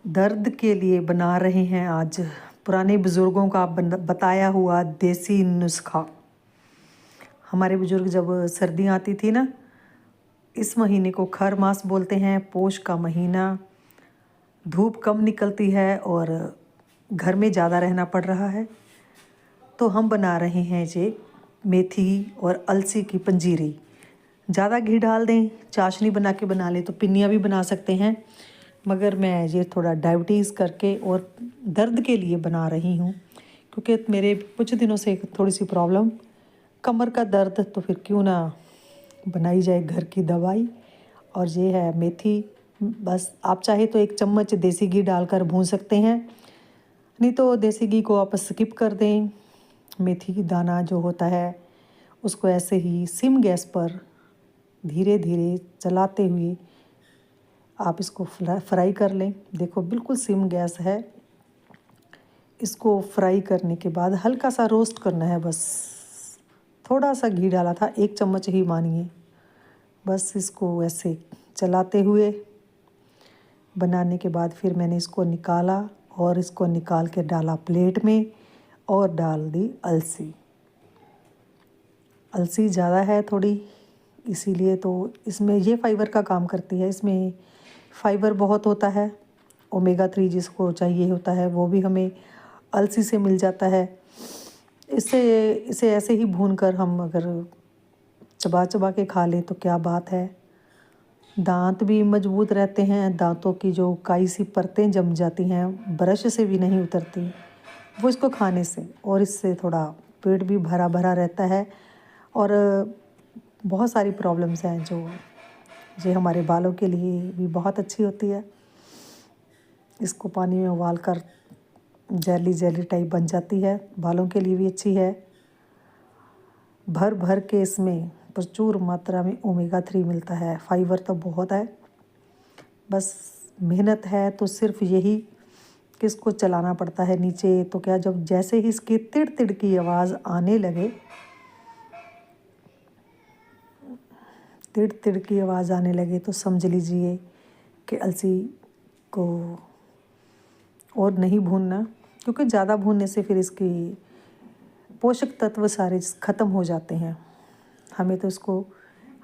दर्द के लिए बना रहे हैं आज पुराने बुज़ुर्गों का बताया हुआ देसी नुस्खा। हमारे बुज़ुर्ग जब सर्दियाँ आती थी ना, इस महीने को खर मास बोलते हैं, पोष का महीना, धूप कम निकलती है और घर में ज़्यादा रहना पड़ रहा है, तो हम बना रहे हैं ये मेथी और अलसी की पंजीरी। ज़्यादा घी डाल दें, चाशनी बना के बना लें तो पिन्नियाँ भी बना सकते हैं, मगर मैं ये थोड़ा डायबिटीज़ करके और दर्द के लिए बना रही हूँ, क्योंकि मेरे कुछ दिनों से थोड़ी सी प्रॉब्लम, कमर का दर्द, तो फिर क्यों ना बनाई जाए घर की दवाई। और ये है मेथी। बस आप चाहे तो 1 चम्मच देसी घी डालकर भून सकते हैं, नहीं तो देसी घी को आप स्किप कर दें। मेथी की दाना जो होता है उसको ऐसे ही सिम गैस पर धीरे धीरे चलाते हुए आप इसको फ्राई कर लें। देखो बिल्कुल सिम गैस है। इसको फ्राई करने के बाद हल्का सा रोस्ट करना है, बस थोड़ा सा घी डाला था, 1 चम्मच ही मानिए। बस इसको ऐसे चलाते हुए बनाने के बाद फिर मैंने इसको निकाला और इसको निकाल के डाला प्लेट में और डाल दी अलसी। अलसी ज़्यादा है थोड़ी, इसीलिए तो इसमें ये फाइबर का काम करती है। इसमें फाइबर बहुत होता है, ओमेगा 3 जिसको चाहिए होता है वो भी हमें अलसी से मिल जाता है। इसे ऐसे ही भूनकर हम अगर चबा चबा के खा लें तो क्या बात है। दांत भी मजबूत रहते हैं, दांतों की जो काई सी परतें जम जाती हैं, ब्रश से भी नहीं उतरती वो इसको खाने से, और इससे थोड़ा पेट भी भरा भरा रहता है। और बहुत सारी प्रॉब्लम्स हैं जो ये हमारे बालों के लिए भी बहुत अच्छी होती है। इसको पानी में उबाल कर जेली जेली टाइप बन जाती है, बालों के लिए भी अच्छी है। भर भर के इसमें प्रचुर मात्रा में ओमेगा 3 मिलता है, फाइबर तो बहुत है। बस मेहनत है तो सिर्फ यही कि इसको चलाना पड़ता है नीचे, तो क्या जब जैसे ही इसकी तिड़ तिड़ की आवाज़ आने लगे, तिड़ तिड़ की आवाज़ आने लगे तो समझ लीजिए कि अलसी को और नहीं भूनना, क्योंकि ज़्यादा भूनने से फिर इसकी पोषक तत्व सारे ख़त्म हो जाते हैं। हमें तो इसको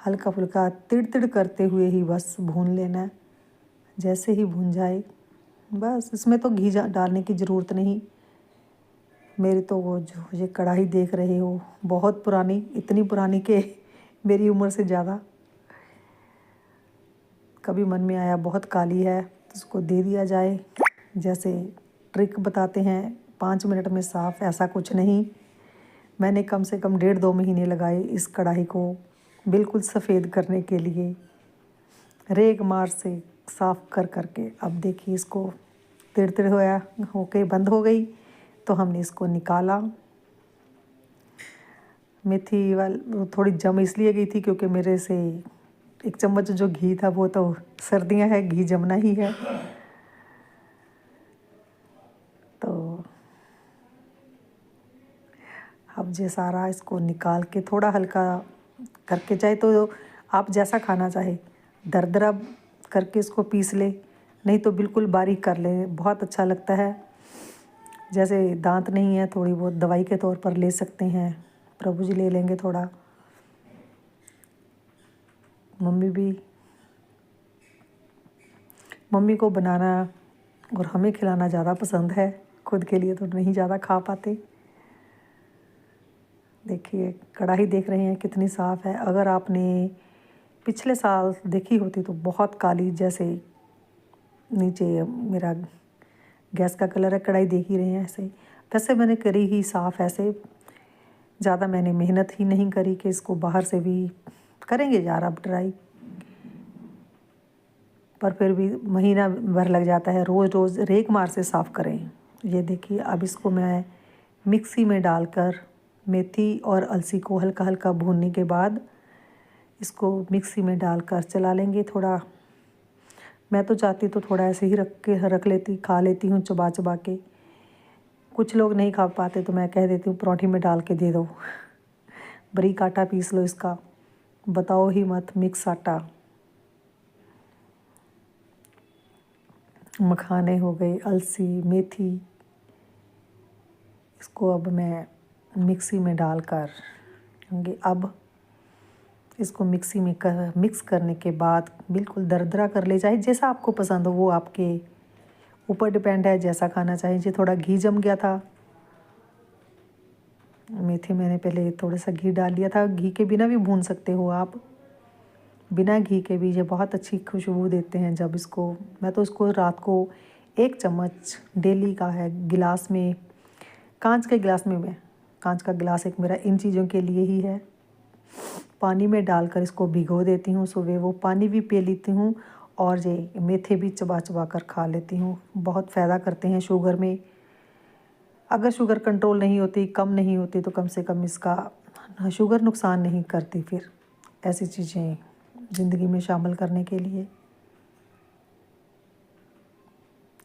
हल्का फुल्का तिड़ तिड़ करते हुए ही बस भून लेना है। जैसे ही भून जाए बस, इसमें तो घी डालने की ज़रूरत नहीं। मेरी तो वो जो ये कढ़ाई देख रहे हो बहुत पुरानी, इतनी पुरानी कि मेरी उम्र से ज़्यादा। कभी मन में आया बहुत काली है तो उसको दे दिया जाए। जैसे ट्रिक बताते हैं 5 मिनट में साफ़, ऐसा कुछ नहीं। मैंने कम से कम 1.5-2 महीने लगाए इस कढ़ाई को बिल्कुल सफ़ेद करने के लिए, रेग मार से साफ़ कर करके। अब देखिए इसको तिड़ तिड़ होके बंद हो गई, तो हमने इसको निकाला। मेथी थोड़ी जम इसलिए गई थी क्योंकि मेरे से 1 चम्मच जो घी था, वो तो सर्दियां है, घी जमना ही है। तो अब ये सारा इसको निकाल के थोड़ा हल्का करके, चाहे तो आप जैसा खाना चाहे दरदरा करके इसको पीस ले, नहीं तो बिल्कुल बारीक कर ले, बहुत अच्छा लगता है। जैसे दांत नहीं है, थोड़ी बहुत दवाई के तौर पर ले सकते हैं, प्रभु जी ले लेंगे थोड़ा। मम्मी को बनाना और हमें खिलाना ज़्यादा पसंद है, खुद के लिए तो नहीं ज़्यादा खा पाते। देखिए कढ़ाई देख रहे हैं कितनी साफ़ है। अगर आपने पिछले साल देखी होती तो बहुत काली, जैसे नीचे मेरा गैस का कलर है, कढ़ाई देख ही रहे हैं ऐसे। वैसे मैंने करी ही साफ़ ऐसे, ज़्यादा मैंने मेहनत ही नहीं करी कि इसको बाहर से भी करेंगे यार अब ट्राई, पर फिर भी महीना भर लग जाता है, रोज़ रोज़ रेक मार से साफ़ करें। ये देखिए अब इसको मैं मिक्सी में डालकर मेथी और अलसी को हल्का हल्का भूनने के बाद इसको मिक्सी में डालकर चला लेंगे। थोड़ा मैं तो चाहती तो थोड़ा ऐसे ही रख लेती, खा लेती हूँ चबा चबा के। कुछ लोग नहीं खा पाते तो मैं कह देती हूँ परोठी में डाल के दे दो। बारीक आटा पीस लो इसका, बताओ ही मत, मिक्स आटा। मखाने हो गए, अलसी, मेथी, इसको अब मैं मिक्सी में डालकर अब इसको मिक्सी में मिक्स करने के बाद बिल्कुल दरदरा कर ले जाए। जैसा आपको पसंद हो वो आपके ऊपर डिपेंड है, जैसा खाना चाहिए। थोड़ा घी जम गया था, मेथी मैंने पहले थोड़ा सा घी डाल दिया था। घी के बिना भी भून सकते हो आप, बिना घी के भी ये बहुत अच्छी खुशबू देते हैं। जब इसको मैं तो इसको रात को 1 चम्मच डेली का है, गिलास में, कांच के गिलास में, मैं कांच का गिलास एक मेरा इन चीज़ों के लिए ही है, पानी में डालकर इसको भिगो देती हूँ। सुबह वो पानी भी पी लेती हूँ और ये मेथे भी चबा चबा कर खा लेती हूँ। बहुत फ़ायदा करते हैं शुगर में। अगर शुगर कंट्रोल नहीं होती, कम नहीं होती, तो कम से कम इसका शुगर नुकसान नहीं करती। फिर ऐसी चीज़ें ज़िंदगी में शामिल करने के लिए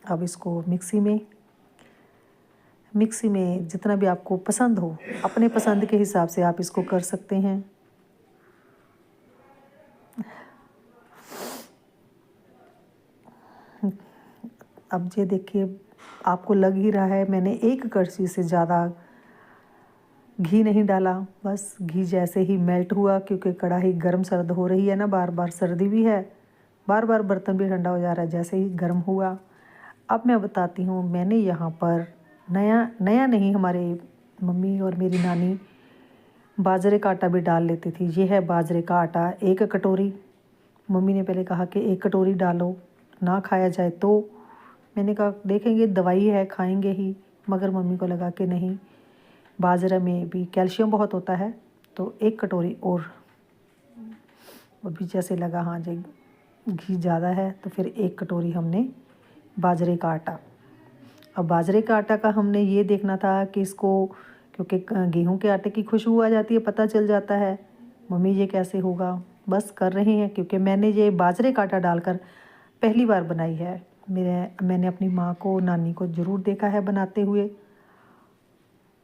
अब इसको मिक्सी में जितना भी आपको पसंद हो, अपने पसंद के हिसाब से आप इसको कर सकते हैं। अब ये देखिए, आपको लग ही रहा है मैंने 1 कड़छी से ज़्यादा घी नहीं डाला। बस घी जैसे ही मेल्ट हुआ, क्योंकि कढ़ाई गर्म सर्द हो रही है ना, बार बार सर्दी भी है, बार बार बर्तन भी ठंडा हो जा रहा है। जैसे ही गर्म हुआ, अब मैं बताती हूँ, मैंने यहाँ पर नया नहीं, हमारे मम्मी और मेरी नानी बाजरे का आटा भी डाल लेती थी। ये है बाजरे का आटा, 1 कटोरी। मम्मी ने पहले कहा कि 1 कटोरी डालो, ना खाया जाए तो। मैंने कहा देखेंगे, दवाई है, खाएंगे ही। मगर मम्मी को लगा कि नहीं, बाजरे में भी कैल्शियम बहुत होता है, तो 1 कटोरी और। अभी जैसे लगा हाँ जी घी ज़्यादा है, तो फिर 1 कटोरी हमने बाजरे का आटा। अब बाजरे का आटा का हमने ये देखना था कि इसको, क्योंकि गेहूं के आटे की खुशबू आ जाती है, पता चल जाता है। मम्मी ये कैसे होगा, बस कर रहे हैं, क्योंकि मैंने ये बाजरे का आटा डालकर पहली बार बनाई है। मैंने अपनी माँ को, नानी को ज़रूर देखा है बनाते हुए।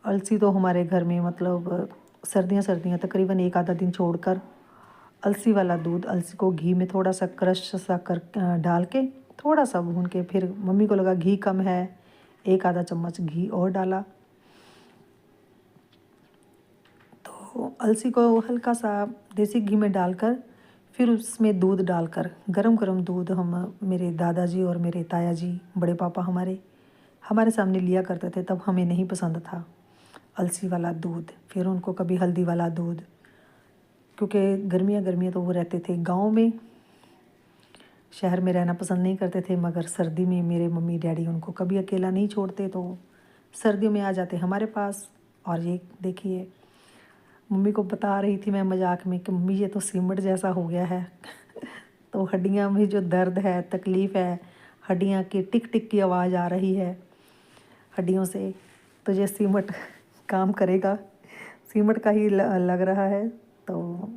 अलसी तो हमारे घर में मतलब सर्दियाँ तकरीबन 1 आधा दिन छोड़कर अलसी वाला दूध, अलसी को घी में थोड़ा सा क्रश सा कर डाल के, थोड़ा सा भून के, फिर मम्मी को लगा घी कम है, 1 आधा चम्मच घी और डाला। तो अलसी को हल्का सा देसी घी में डालकर, फिर उसमें दूध डालकर, गरम गरम दूध, हम मेरे दादाजी और मेरे ताया जी, बड़े पापा हमारे सामने लिया करते थे। तब हमें नहीं पसंद था अलसी वाला दूध, फिर उनको कभी हल्दी वाला दूध, क्योंकि गर्मियाँ तो वो रहते थे गांव में, शहर में रहना पसंद नहीं करते थे। मगर सर्दी में मेरे मम्मी डैडी उनको कभी अकेला नहीं छोड़ते, तो सर्दियों में आ जाते हमारे पास। और ये देखिए, मम्मी को बता रही थी मैं मजाक में कि मम्मी ये तो सीमट जैसा हो गया है। तो हड्डियाँ में जो दर्द है, तकलीफ़ है, हड्डियाँ की टिक टिक की आवाज़ आ रही है हड्डियों से, तो ये सीमट काम करेगा, सीमट का ही लग रहा है। तो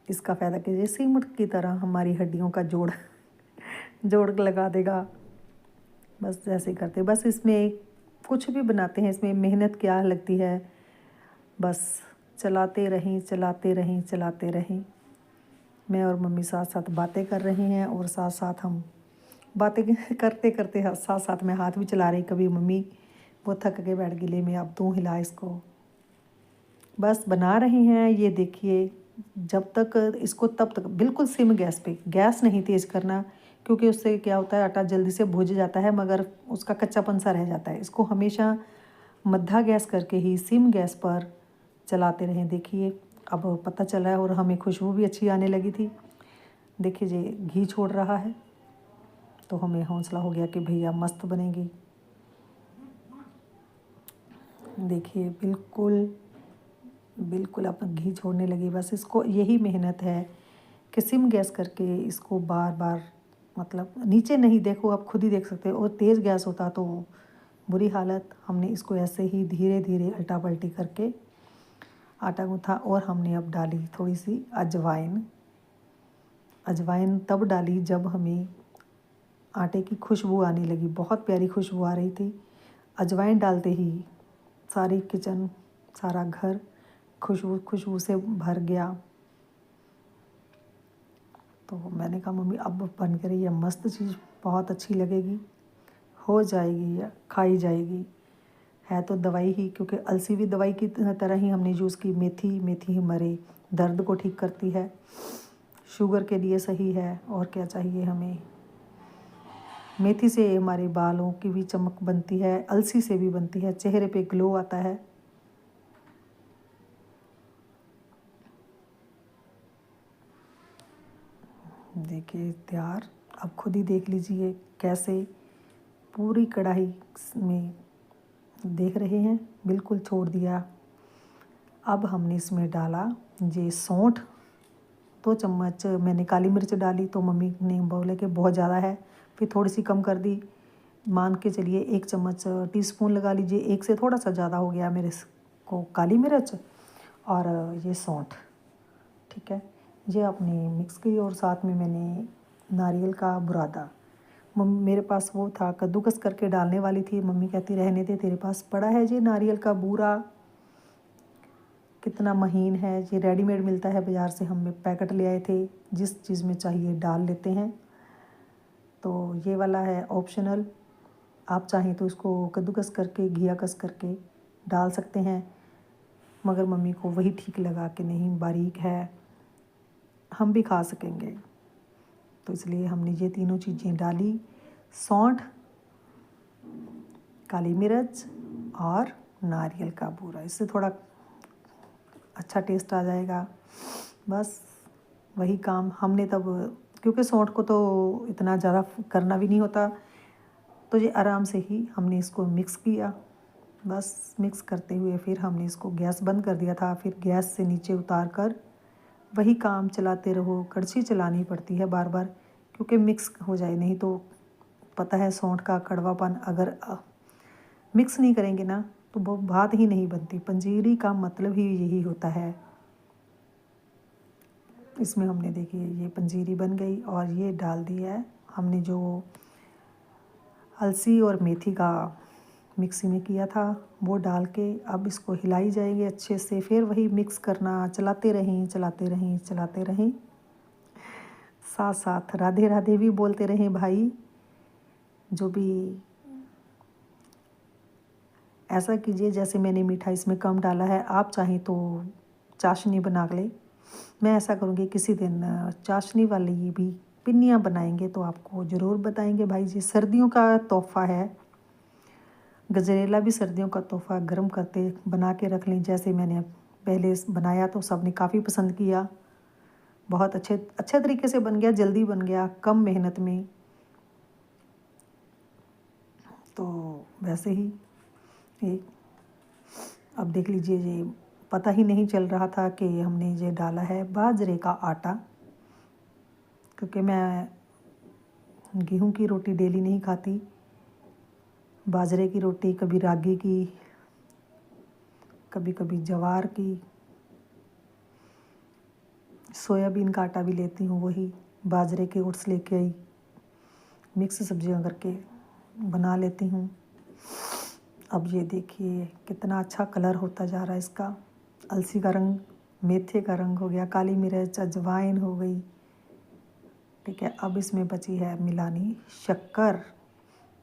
इसका फ़ायदा कीजिए, सीमट की तरह हमारी हड्डियों का जोड़ लगा देगा। बस ऐसे ही करते, बस इसमें कुछ भी बनाते हैं, इसमें मेहनत क्या लगती है, बस चलाते रहें। मैं और मम्मी साथ साथ बातें कर रहे हैं, और साथ साथ हम बातें करते करते साथ साथ में हाथ भी चला रही। कभी मम्मी वो थक के बैठ गई, ले मैं अब तू हिला इसको। बस बना रहे हैं, ये देखिए। जब तक इसको, तब तक बिल्कुल सिम गैस पे, गैस नहीं तेज़ करना, क्योंकि उससे क्या होता है, आटा जल्दी से भुज जाता है, मगर उसका कच्चापन सा रह जाता है। इसको हमेशा मध्य गैस करके ही सिम गैस पर चलाते रहें। देखिए अब पता चला है, और हमें खुशबू भी अच्छी आने लगी थी। देखिए जी घी छोड़ रहा है, तो हमें हौसला हो गया कि भैया मस्त बनेगी। देखिए बिल्कुल अब घी छोड़ने लगी। बस इसको यही मेहनत है कि सिम गैस करके इसको बार बार, मतलब नीचे नहीं, देखो आप खुद ही देख सकते हो, और तेज़ गैस होता तो बुरी हालत। हमने इसको ऐसे ही धीरे धीरे उल्टा पलटी करके आटा गूँथा। और हमने अब डाली थोड़ी सी अजवाइन तब डाली जब हमें आटे की खुशबू आने लगी, बहुत प्यारी खुशबू आ रही थी। अजवाइन डालते ही सारी किचन, सारा घर खुशबू से भर गया। तो मैंने कहा मम्मी अब बन के रही है मस्त चीज़, बहुत अच्छी लगेगी, हो जाएगी या खाई जाएगी। है तो दवाई ही, क्योंकि अलसी भी दवाई की तरह ही हमने यूज़ की। मेथी मेथी हमारे दर्द को ठीक करती है, शुगर के लिए सही है। और क्या चाहिए हमें। मेथी से हमारे बालों की भी चमक बनती है, अलसी से भी बनती है, चेहरे पे ग्लो आता है। देखिए तैयार, अब खुद ही देख लीजिए कैसे पूरी कढ़ाई में देख रहे हैं, बिल्कुल छोड़ दिया। अब हमने इसमें डाला ये सौंठ, 2 चम्मच मैंने काली मिर्च डाली, तो मम्मी ने बोले कि बहुत ज़्यादा है, फिर थोड़ी सी कम कर दी। मान के चलिए 1 चम्मच टीस्पून लगा लीजिए, 1 से थोड़ा सा ज़्यादा हो गया मेरे को काली मिर्च और ये सौंठ। ठीक है, ये आपने मिक्स की। और साथ में मैंने नारियल का बुरादा, मेरे पास वो था, कद्दूकस करके डालने वाली थी, मम्मी कहती रहने दे, तेरे पास पड़ा है ये नारियल का बूरा, कितना महीन है, ये रेडीमेड मिलता है बाज़ार से, हम पैकेट ले आए थे, जिस चीज़ में चाहिए डाल लेते हैं। तो ये वाला है ऑप्शनल, आप चाहें तो इसको कद्दूकस करके घिया कस करके डाल सकते हैं, मगर मम्मी को वही ठीक लगा कि नहीं बारीक है, हम भी खा सकेंगे, तो इसलिए हमने ये तीनों चीज़ें डाली, सौंठ, काली मिर्च और नारियल का बूरा। इससे थोड़ा अच्छा टेस्ट आ जाएगा। बस वही काम हमने तब, क्योंकि सौंठ को तो इतना ज़्यादा करना भी नहीं होता, तो ये आराम से ही हमने इसको मिक्स किया। बस मिक्स करते हुए फिर हमने इसको गैस बंद कर दिया था। फिर गैस से नीचे उतार कर वही काम चलाते रहो, कड़छी चलानी पड़ती है बार बार, क्योंकि मिक्स हो जाए, नहीं तो पता है सौंठ का कड़वापन, अगर मिक्स नहीं करेंगे ना तो वो बात ही नहीं बनती। पंजीरी का मतलब ही यही होता है। इसमें हमने देखिए ये पंजीरी बन गई, और ये डाल दिया है हमने जो अलसी और मेथी का मिक्सी में किया था, वो डाल के अब इसको हिलाई जाएगी अच्छे से। फिर वही मिक्स करना, चलाते रहें चलाते रहें चलाते रहें, साथ साथ राधे राधे भी बोलते रहें भाई। जो भी ऐसा कीजिए जैसे मैंने मीठा इसमें कम डाला है, आप चाहें तो चाशनी बना ले। मैं ऐसा करूँगी किसी दिन चाशनी वाली भी पिन्नियाँ बनाएंगे तो आपको ज़रूर बताएंगे भाई। जी सर्दियों का तोहफ़ा है, गजरेला भी सर्दियों का तोहफ़ा, गर्म करते बना के रख लें। जैसे मैंने पहले बनाया तो सबने काफ़ी पसंद किया, बहुत अच्छे तरीके से बन गया, जल्दी बन गया, कम मेहनत में। तो वैसे ही एक अब देख लीजिए, ये पता ही नहीं चल रहा था कि हमने ये डाला है बाजरे का आटा, क्योंकि मैं गेहूं की रोटी डेली नहीं खाती, बाजरे की रोटी, कभी रागी की, कभी कभी जवार की, सोयाबीन का आटा भी लेती हूँ, वही बाजरे के ओट्स लेके आई, मिक्स सब्जियां करके बना लेती हूँ। अब ये देखिए कितना अच्छा कलर होता जा रहा है इसका, अलसी का रंग, मेथे का रंग हो गया, काली मिर्च, अजवाइन हो गई। ठीक है, अब इसमें बची है मिलानी शक्कर।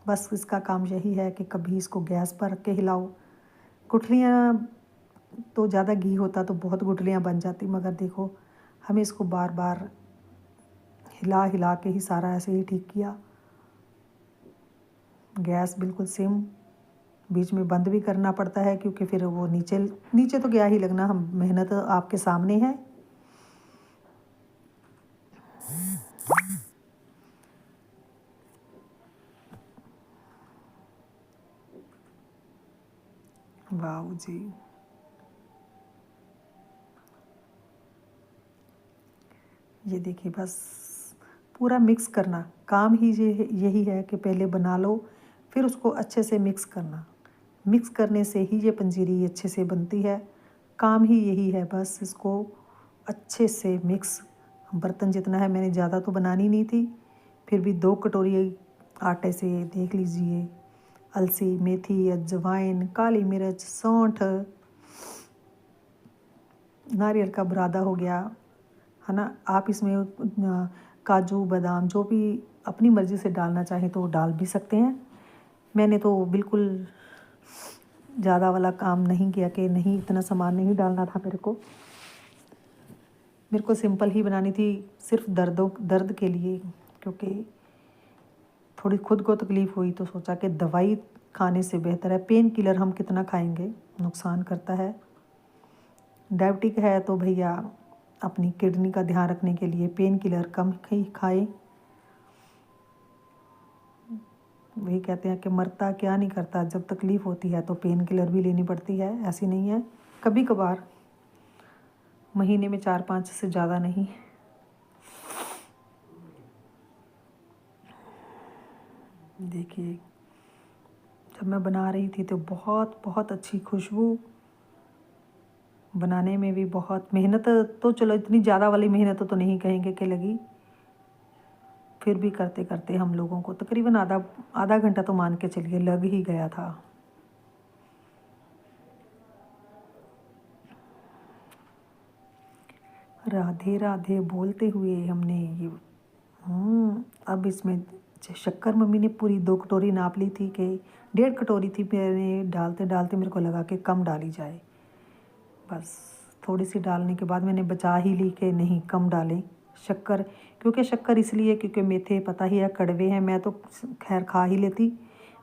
बस इसका काम यही है कि कभी इसको गैस पर रख के हिलाओ। गुठलियाँ तो ज़्यादा घी होता तो बहुत गुठलियाँ बन जाती, मगर देखो हमें इसको बार बार हिला हिला के ही सारा ऐसे ही ठीक किया। गैस बिल्कुल सिम, बीच में बंद भी करना पड़ता है, क्योंकि फिर वो नीचे नीचे तो गया ही लगना, हम मेहनत आपके सामने है। वाह जी, ये देखिए बस पूरा मिक्स करना, काम ही यही है कि पहले बना लो, फिर उसको अच्छे से मिक्स करना। मिक्स करने से ही ये पंजीरी अच्छे से बनती है, काम ही यही है। बस इसको अच्छे से मिक्स, बर्तन जितना है, मैंने ज़्यादा तो बनानी नहीं थी, फिर भी 2 कटोरी आटे से देख लीजिए, अलसी, मेथी, अजवाइन, काली मिर्च, सौंठ, नारियल का बुरादा हो गया, है ना। आप इसमें काजू बादाम जो भी अपनी मर्ज़ी से डालना चाहें तो डाल भी सकते हैं। मैंने तो बिल्कुल ज़्यादा वाला काम नहीं किया कि नहीं इतना सामान नहीं डालना था मेरे को सिंपल ही बनानी थी, सिर्फ दर्द के लिए, क्योंकि थोड़ी खुद को तकलीफ़ हुई तो सोचा कि दवाई खाने से बेहतर है, पेन किलर हम कितना खाएंगे, नुकसान करता है। डायबिटिक है तो भैया अपनी किडनी का ध्यान रखने के लिए पेन किलर कम ही खाए। वही कहते हैं कि मरता क्या नहीं करता, जब तकलीफ़ होती है तो पेन किलर भी लेनी पड़ती है, ऐसी नहीं है, कभी कभार, महीने में 4-5 से ज़्यादा नहीं। देखिए जब मैं बना रही थी तो बहुत बहुत अच्छी खुशबू, बनाने में भी बहुत मेहनत, तो चलो इतनी ज़्यादा वाली मेहनत तो नहीं कहेंगे कि लगी, फिर भी करते करते हम लोगों को तकरीबन आधा घंटा तो मान के चलिए लग ही गया था। राधे राधे बोलते हुए हमने ये अब इसमें शक्कर मम्मी ने पूरी 2 कटोरी नाप ली थी कि 1.5 कटोरी थी, मैंने डालते डालते मेरे को लगा कि कम डाली जाए, बस थोड़ी सी डालने के बाद मैंने बचा ही ली कि नहीं कम डालें शक्कर, क्योंकि शक्कर इसलिए क्योंकि मेथे पता ही है कड़वे हैं, मैं तो खैर खा ही लेती,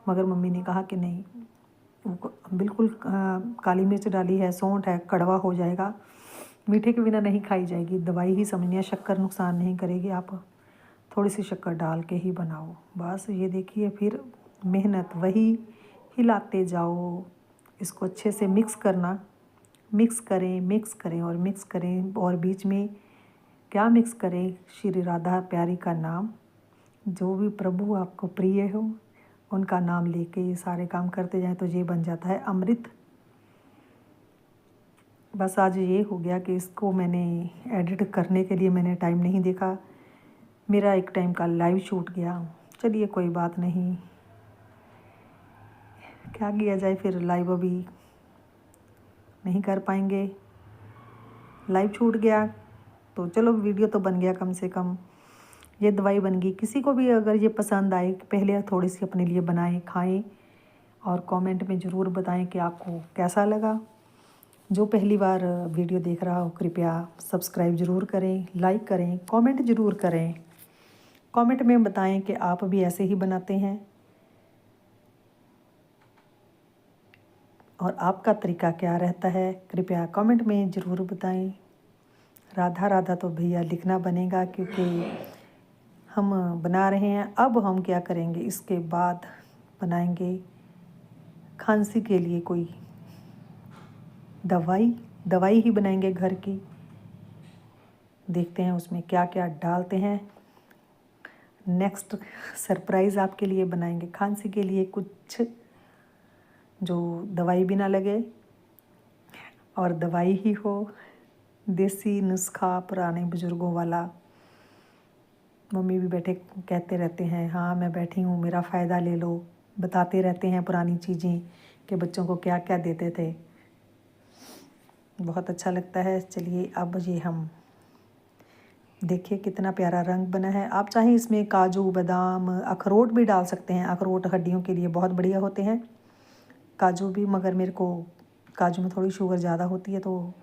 मगर मम्मी ने कहा कि नहीं बिल्कुल काली मिर्च डाली है, सौंठ है, कड़वा हो जाएगा, मीठे के बिना नहीं खाई जाएगी, दवाई ही समझनी है, शक्कर नुकसान नहीं करेगी, आप थोड़ी सी शक्कर डाल के ही बनाओ। बस ये देखिए फिर मेहनत वही, हिलाते जाओ, इसको अच्छे से मिक्स करना, मिक्स करें और मिक्स करें, और बीच में क्या मिक्स करें, श्री राधा प्यारी का नाम, जो भी प्रभु आपको प्रिय हो उनका नाम लेके ये सारे काम करते जाएं तो ये बन जाता है अमृत। बस आज ये हो गया कि इसको मैंने एडिट करने के लिए मैंने टाइम नहीं देखा, मेरा एक टाइम का लाइव शूट गया, चलिए कोई बात नहीं, क्या किया जाए, फिर लाइव अभी नहीं कर पाएंगे, लाइव छूट गया तो चलो वीडियो तो बन गया, कम से कम ये दवाई बन गई। किसी को भी अगर ये पसंद आए, पहले थोड़ी सी अपने लिए बनाएं खाएं और कमेंट में ज़रूर बताएं कि आपको कैसा लगा। जो पहली बार वीडियो देख रहा हो कृपया सब्सक्राइब ज़रूर करें, लाइक करें, कमेंट ज़रूर करें, कमेंट में बताएं कि आप भी ऐसे ही बनाते हैं और आपका तरीका क्या रहता है, कृपया कमेंट में ज़रूर बताएं। राधा राधा तो भैया लिखना बनेगा क्योंकि हम बना रहे हैं। अब हम क्या करेंगे, इसके बाद बनाएंगे खांसी के लिए कोई दवाई ही बनाएंगे घर की, देखते हैं उसमें क्या क्या डालते हैं। नेक्स्ट सरप्राइज़ आपके लिए बनाएंगे, खांसी के लिए कुछ जो दवाई भी ना लगे और दवाई ही हो, देसी नुस्खा पुराने बुज़ुर्गों वाला। मम्मी भी बैठे कहते रहते हैं, हाँ मैं बैठी हूँ मेरा फ़ायदा ले लो, बताते रहते हैं पुरानी चीज़ें कि बच्चों को क्या क्या देते थे, बहुत अच्छा लगता है। चलिए अब ये हम देखिए कितना प्यारा रंग बना है। आप चाहें इसमें काजू बादाम अखरोट भी डाल सकते हैं, अखरोट हड्डियों के लिए बहुत बढ़िया होते हैं, काजू भी, मगर मेरे को काजू में थोड़ी शुगर ज़्यादा होती है तो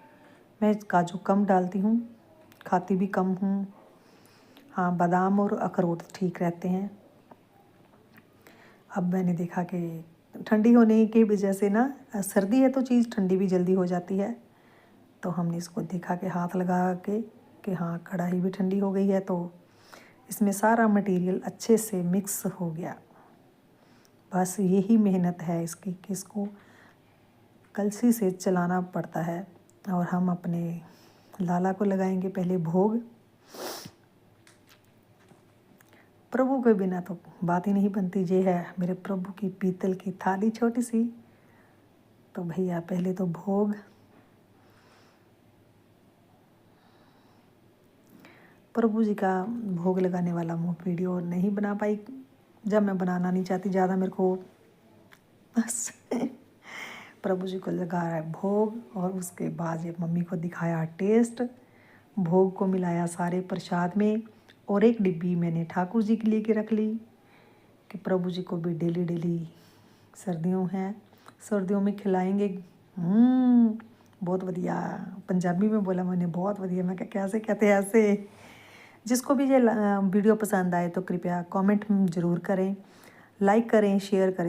मैं काजू कम डालती हूँ, खाती भी कम हूँ। हाँ बादाम और अखरोट ठीक रहते हैं। अब मैंने देखा कि ठंडी होने की वजह से ना, सर्दी है तो चीज़ ठंडी भी जल्दी हो जाती है, तो हमने इसको देखा कि हाथ लगा के कि हाँ कढ़ाई भी ठंडी हो गई है, तो इसमें सारा मटेरियल अच्छे से मिक्स हो गया। बस यही मेहनत है इसकी कि इसको कलछी से चलाना पड़ता है। और हम अपने लाला को लगाएंगे पहले भोग, प्रभु के बिना तो बात ही नहीं बनती। ये है मेरे प्रभु की पीतल की थाली छोटी सी, तो भैया पहले तो भोग, प्रभु जी का भोग लगाने वाला वीडियो नहीं बना पाई, जब मैं बनाना नहीं चाहती ज़्यादा, मेरे को बस प्रभु जी को लगा रहा है भोग और उसके बाद ये मम्मी को दिखाया टेस्ट, भोग को मिलाया सारे प्रसाद में और एक डिब्बी मैंने ठाकुर जी के लिए के रख ली कि प्रभु जी को भी डेली डेली सर्दियों में खिलाएंगे। बहुत बढ़िया, पंजाबी में बोला मैंने, बहुत बढ़िया। मैं क्या कैसे कहते हैं ऐसे। जिसको भी ये वीडियो पसंद आए तो कृपया कमेंट ज़रूर करें, लाइक करें, शेयर करें।